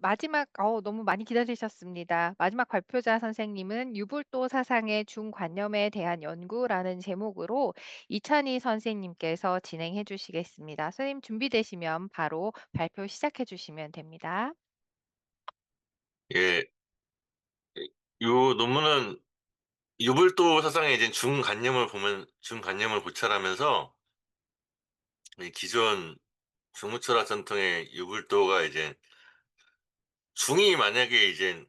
마지막 너무 많이 기다리셨습니다. 마지막 발표자 선생님은 "유불도 사상의 중관념에 대한 연구"라는 제목으로 이찬희 선생님께서 진행해 주시겠습니다. 선생님 준비되시면 바로 발표 시작해 주시면 됩니다. 예. 요 논문은 유불도 사상의 이제 중관념을 고찰하면서 이 기존 중무철학 전통의 유불도가 이제 중이 만약에 이제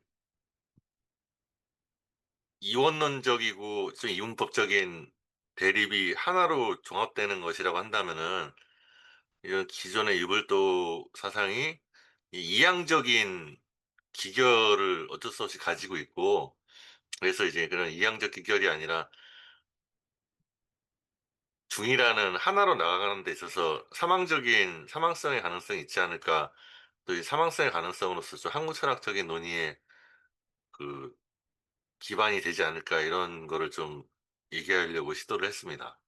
이원론적이고 좀 이분법적인 대립이 하나로 종합되는 것이라고 한다면은, 이런 기존의 유불도 사상이 이 이양적인 기결을 어쩔 수 없이 가지고 있고, 그래서 이제 그런 이양적 기결이 아니라 중이라는 하나로 나아가는 데 있어서 사망성의 가능성이 있지 않을까. 또 이 사망성의 가능성으로서 좀 한국 철학적인 논의의 그 기반이 되지 않을까, 이런 거를 좀 얘기하려고 시도를 했습니다.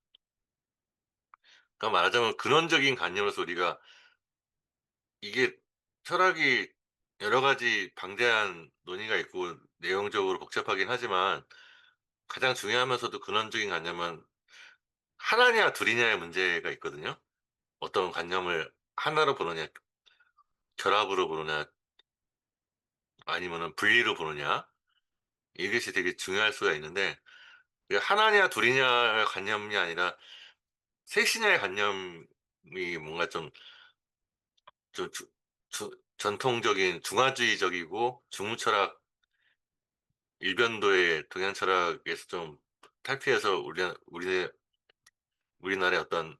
그러니까 말하자면 근원적인 관념으로서 우리가 이게 철학이 여러 가지 방대한 논의가 있고 내용적으로 복잡하긴 하지만, 가장 중요하면서도 근원적인 관념은 하나냐 둘이냐의 문제가 있거든요. 어떤 관념을 하나로 보느냐, 결합으로 보느냐, 아니면은 분리로 보느냐, 이것이 되게 중요할 수가 있는데, 이게 하나냐 둘이냐의 관념이 아니라 셋이냐의 관념이 뭔가 좀 전통적인 중화주의적이고 중무철학 일변도의 동양 철학에서 좀 탈피해서 우리나라의 어떤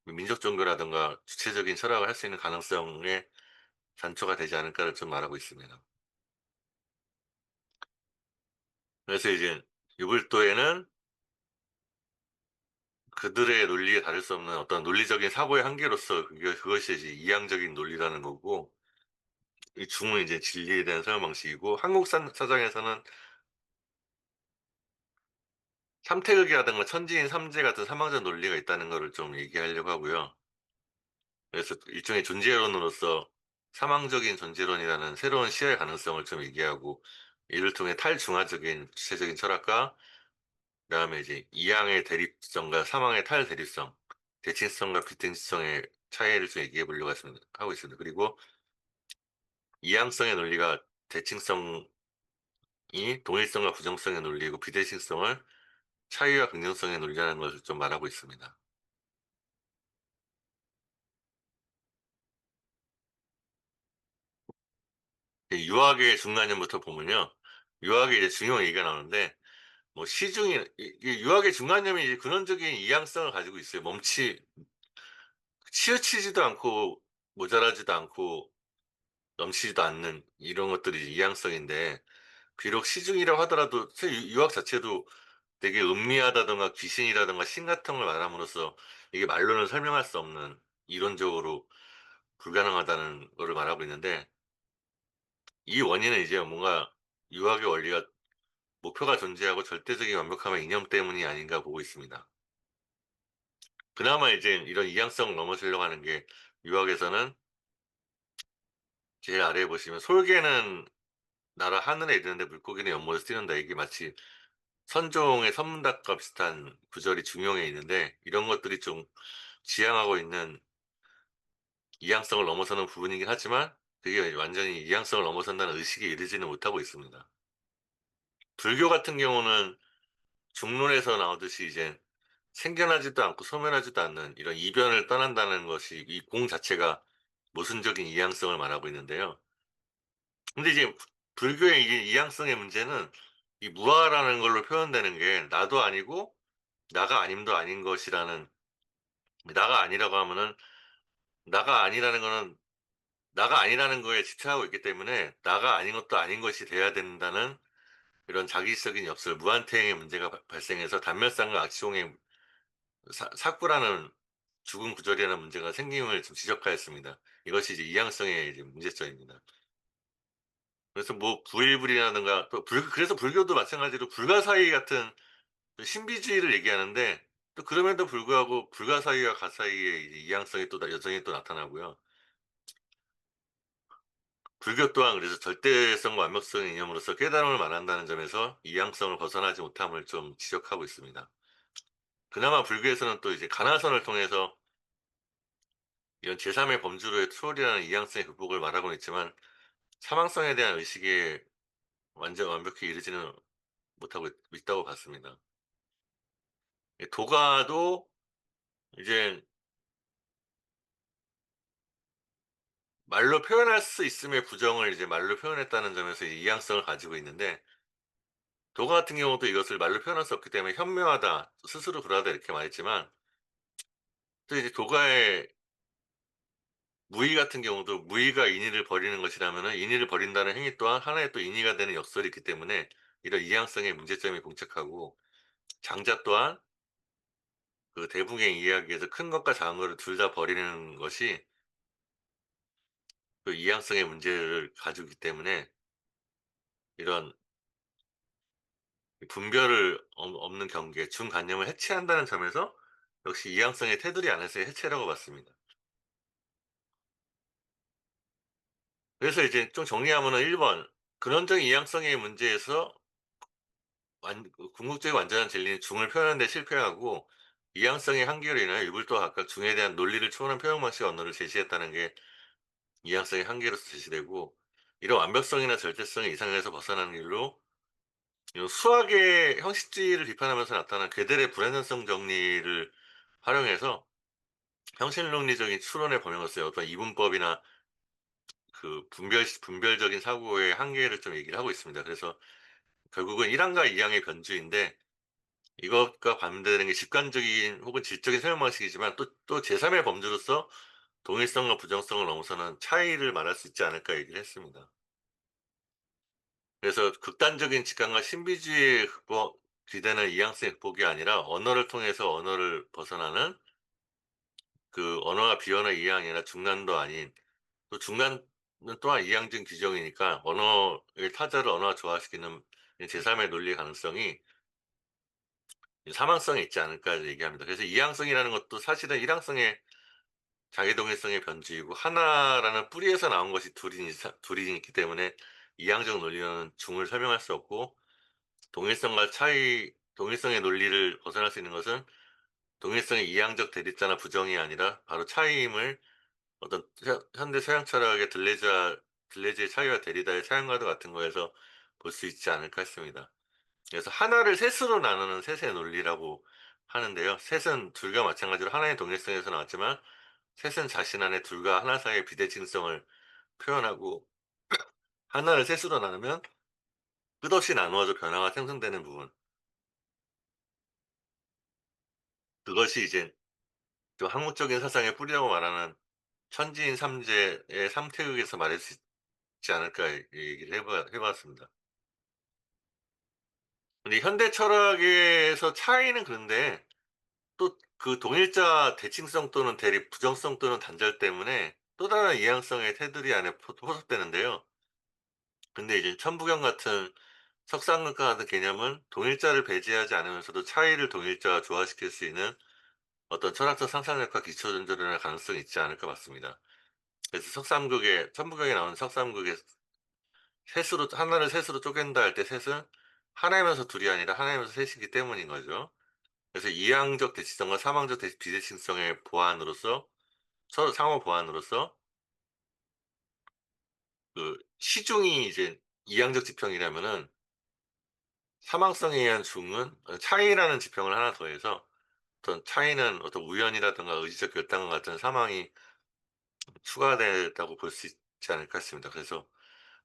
민족 종교라든가 주체적인 철학을 할 수 있는 가능성의 단초가 되지 않을까를 좀 말하고 있습니다. 그래서 이제 유불도에는 그들의 논리에 다를 수 없는 어떤 논리적인 사고의 한계로서 그것이 이제 이양적인 논리라는 거고, 이 중은 이제 진리에 대한 사용 방식이고, 한국 사상에서는 삼태극이라든가 천지인 삼재 같은 사망적 논리가 있다는 거를 좀 얘기하려고 하고요. 그래서 일종의 존재론으로서 사망적인 존재론이라는 새로운 시야의 가능성을 좀 얘기하고, 이를 통해 탈중화적인 주체적인 철학과 그다음에 이제 이양의 대립성과 사망의 탈대립성, 대칭성과 비대칭성의 차이를 좀 얘기해 보려고 하고 있습니다. 그리고 이양성의 논리가 대칭성이 동일성과 부정성의 논리이고, 비대칭성을 차이와 긍정성의 논리라는 것을 좀 말하고 있습니다. 이 유학의 중간념부터 보면요. 유학의 이제 중요 얘기가 나오는데, 뭐 시중이 유학의 중간념이 이제 근원적인 이양성을 가지고 있어요. 치우치지도 않고 모자라지도 않고 넘치지도 않는 이런 것들이 이양성인데, 비록 시중이라고 하더라도 유학 자체도 되게 음미하다든가 귀신이라든가 신 같은 걸 말함으로써 이게 말로는 설명할 수 없는, 이론적으로 불가능하다는 거를 말하고 있는데, 이 원인은 이제 뭔가 유학의 원리가 목표가 존재하고 절대적인 완벽함의 이념 때문이 아닌가 보고 있습니다. 그나마 이제 이런 이양성을 넘어서려고 하는 게, 유학에서는 제일 아래에 보시면 "솔개는 나라 하늘에 이르는데 물고기는 연못에서 뛰는다." 이게 마치 선종의 선문답과 비슷한 구절이 중용에 있는데, 이런 것들이 좀 지향하고 있는 이양성을 넘어서는 부분이긴 하지만, 그게 완전히 이양성을 넘어선다는 의식에 이르지는 못하고 있습니다. 불교 같은 경우는 중론에서 나오듯이 이제 생겨나지도 않고 소멸하지도 않는 이런 이변을 떠난다는 것이, 이 공 자체가 모순적인 이양성을 말하고 있는데요. 근데 이제 불교의 이게 이양성의 문제는 이 무아라는 걸로 표현되는 게 나도 아니고 나가 아님도 아닌 것이라는, 나가 아니라고 하면은, 나가 아니라는 거는 나가 아니라는 거에 집착하고 있기 때문에 나가 아닌 것도 아닌 것이 돼야 된다는, 이런 자기적인 엽설, 무한태행의 문제가 발생해서 단멸상과 악시홍의 사구라는 죽은 구절이라는 문제가 생김을 좀 지적하였습니다. 이것이 이제 이양성의 이제 문제점입니다. 그래서 뭐 부일불이라든가 또 그래서 불교도 마찬가지로 불가사의 같은 그 신비주의를 얘기하는데, 또 그럼에도 불구하고 불가사의와 가사의의 이제 이양성이 또 여전히 또 나타나고요. 불교 또한 그래서 절대성과 완벽성의 이념으로서 깨달음을 말한다는 점에서 이양성을 벗어나지 못함을 좀 지적하고 있습니다. 그나마 불교에서는 또 이제 가나선을 통해서 이런 제3의 범주로의 추월이라는 이양성의 극복을 말하고는 있지만 사망성에 대한 의식에 완전 완벽히 이르지는 못하고 있다고 봤습니다. 도가도 이제 말로 표현할 수 있음의 부정을 이제 말로 표현했다는 점에서 이양성을 가지고 있는데, 도가 같은 경우도 이것을 말로 표현할 수 없기 때문에 현묘하다, 스스로 그러하다 이렇게 말했지만, 또 이제 도가의 무의 같은 경우도 무의가 인의를 버리는 것이라면은 인의를 버린다는 행위 또한 하나의 또 인의가 되는 역설이 있기 때문에 이런 이양성의 문제점이 봉착하고, 장자 또한 그 대붕의 이야기에서 큰 것과 작은 것을 둘 다 버리는 것이 그 이양성의 문제를 가지고 있기 때문에 이런 분별을 없는 경계, 중간념을 해체한다는 점에서 역시 이양성의 테두리 안에서의 해체라고 봤습니다. 그래서 이제 좀 정리하면은 1 번, 근원적인 이양성의 문제에서 궁극적인 완전한 진리는 중을 표현하는 데 실패하고, 이양성의 한계로 인하여 유불도와 각각 중에 대한 논리를 초월한 표현 방식의 언어를 제시했다는 게 이양성의 한계로서 제시되고, 이런 완벽성이나 절대성의 이상에서 벗어나는 길로 요 수학의 형식주의를 비판하면서 나타난 괴델의 불완전성 정리를 활용해서 형식론리적인 추론의 범위로서의 어떤 이분법이나 그 분별적인 사고의 한계를 좀 얘기를 하고 있습니다. 그래서 결국은 1 항과 2 항의 변주인데, 이것과 반대되는 게 직관적인 혹은 질적인 설명 방식이지만 또 제3의 범주로서 동일성과 부정성을 넘어서는 차이를 말할 수 있지 않을까 얘기를 했습니다. 그래서 극단적인 직관과 신비주의의 극복 기대는 이항성의 극복이 아니라 언어를 통해서 언어를 벗어나는, 그 언어가 비언어 이항이나 중간도 아닌, 또 중간은 또한 이항적 규정이니까 언어의 타자를 언어와 조화시키는 제3의 논리의 가능성이 사망성에 있지 않을까 얘기합니다. 그래서 이항성이라는 것도 사실은 일항성의 자기동일성의 변주이고, 하나라는 뿌리에서 나온 것이 둘이 있기 때문에 이항적 논리로는 중을 설명할 수 없고, 동일성의 논리를 벗어날 수 있는 것은 동일성의 이항적 대립자나 부정이 아니라 바로 차이임을, 어떤 현대 서양 철학의 들레즈의 차이와 대리다의 차이와도 같은 거에서 볼 수 있지 않을까 했습니다. 그래서 하나를 셋으로 나누는 셋의 논리라고 하는데요. 셋은 둘과 마찬가지로 하나의 동일성에서 나왔지만, 셋은 자신 안에 둘과 하나 사이의 비대칭성을 표현하고, 하나를 셋으로 나누면 끝없이 나누어져 변화가 생성되는 부분, 그것이 이제 좀 한국적인 사상의 뿌리라고 말하는 천지인 삼재의 삼태극에서 말할 수 있지 않을까 얘기를 해 봤습니다. 근데 현대 철학에서 차이는 그런데, 또 그 동일자 대칭성 또는 대립, 부정성 또는 단절 때문에 또 다른 이양성의 테두리 안에 포섭되는데요. 근데 이제 천부경 같은 석상극과 같은 개념은 동일자를 배제하지 않으면서도 차이를 동일자와 조화시킬 수 있는 어떤 철학적 상상력과 기초 전제론의 가능성이 있지 않을까 봤습니다. 그래서 천부경에 나오는 석삼국의 셋으로 하나를 셋으로 쪼갠다 할 때 셋은 하나이면서 둘이 아니라 하나이면서 셋이기 때문인 거죠. 그래서 이항적 대치성과 사망적 비대칭성의 보완으로서, 서로 상호 보완으로서, 그 시중이 이제 이항적 지평이라면은 사망성에 의한 중은 차이라는 지평을 하나 더해서, 어떤 차이는 어떤 우연이라든가 의지적 결단과 같은 사망이 추가됐다고 볼 수 있지 않을까 싶습니다. 그래서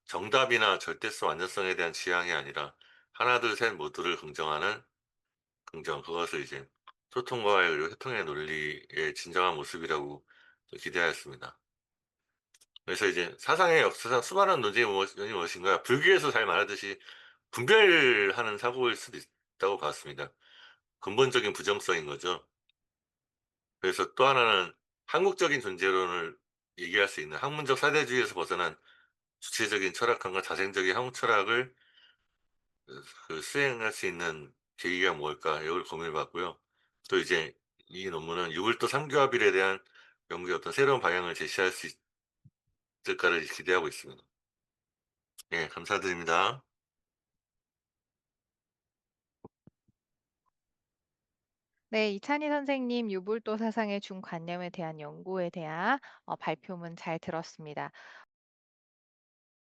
정답이나 절대성, 완전성에 대한 지향이 아니라 하나 둘 셋 모두를 긍정하는 그것을 이제 소통과 그리고 소통의 논리의 진정한 모습이라고 또 기대하였습니다. 그래서 이제 사상의 역사상 수많은 논쟁이 무엇인가, 불교에서 잘 말하듯이 분별하는 사고일 수도 있다고 봤습니다. 근본적인 부정성인 거죠. 그래서 또 하나는 한국적인 존재론을 얘기할 수 있는 학문적 사대주의에서 벗어난 주체적인 철학관과 자생적인 한국 철학을 수행할 수 있는 계기가 뭘까, 이걸 고민해 봤고요. 또 이제 이 논문은 유불도 삼교합일에 대한 연구의 어떤 새로운 방향을 제시할 수 있을까를 기대하고 있습니다. 예, 감사드립니다. 네, 이찬희 선생님 유불도 사상의 중관념에 대한 연구에 대한 발표문 잘 들었습니다.